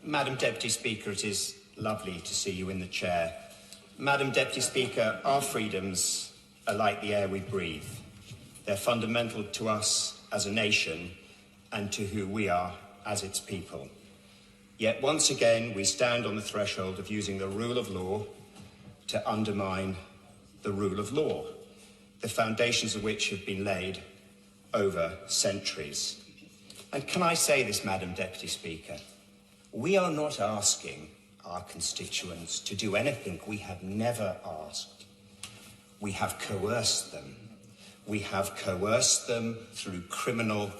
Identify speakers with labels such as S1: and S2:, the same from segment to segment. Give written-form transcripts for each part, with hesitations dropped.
S1: Madam Deputy Speaker, it is lovely to see you in the chair. Madam Deputy Speaker, our freedoms are like the air we breathe. They're fundamental to us as a nation and to who we are as its people. Yet once again, we stand on the threshold of using the rule of law to undermine the rule of law, the foundations of which have been laid over centuries. And can I say this, Madam Deputy Speaker? We are not asking our constituents to do anything we have never asked. We have coerced them. We have coerced them through criminal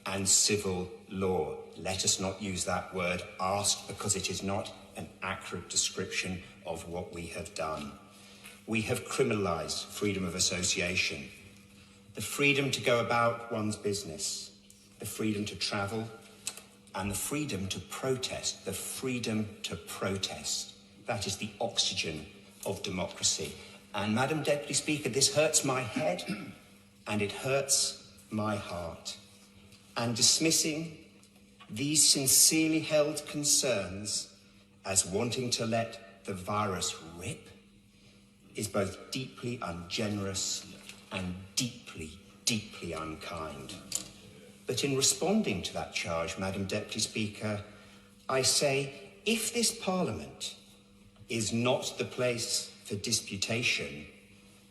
S1: and civil law. Let us not use that word asked, because it is not an accurate description of what we have done. We have criminalised freedom of association, the freedom to go about one's business, the freedom to travel, and the freedom to protest, the freedom to protest. That is the oxygen of democracy. And Madam Deputy Speaker, this hurts my head and it hurts my heart. And dismissing these sincerely held concerns as wanting to let the virus rip is both deeply ungenerous and deeply, deeply unkind. But in responding to that charge, Madam Deputy Speaker, I say, if this Parliament is not the place for disputation,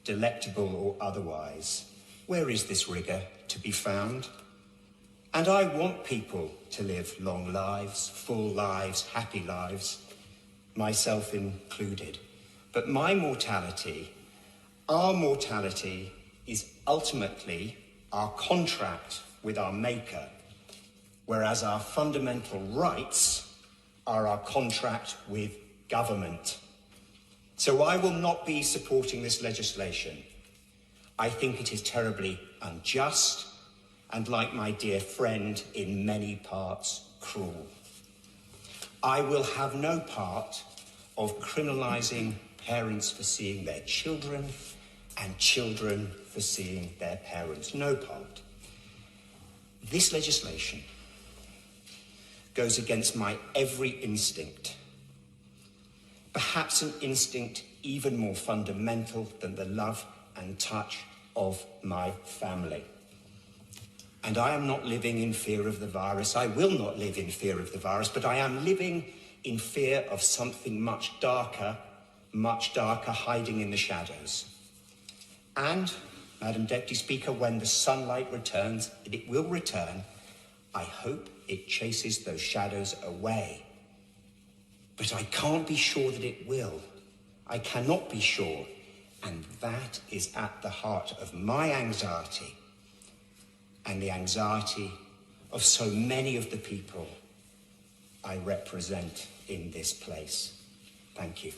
S1: delectable or otherwise, where is this rigour to be found? And I want people to live long lives, full lives, happy lives, myself included. But my mortality, our mortality, is ultimately our contract with our Maker, whereas our fundamental rights are our contract with government. So I will not be supporting this legislation. I think it is terribly unjust and, like my dear friend, in many parts cruel. I will have no part of criminalising parents for seeing their children and children for seeing their parents. No part. This legislation goes against my every instinct, perhaps an instinct even more fundamental than the love and touch of my family. And I am not living in fear of the virus. I will not live in fear of the virus, but I am living in fear of something much darker, hiding in the shadows. And, Madam Deputy Speaker, when the sunlight returns, and it will return, I hope it chases those shadows away. But I can't be sure that it will. I cannot be sure. And that is at the heart of my anxiety and the anxiety of so many of the people I represent in this place. Thank you.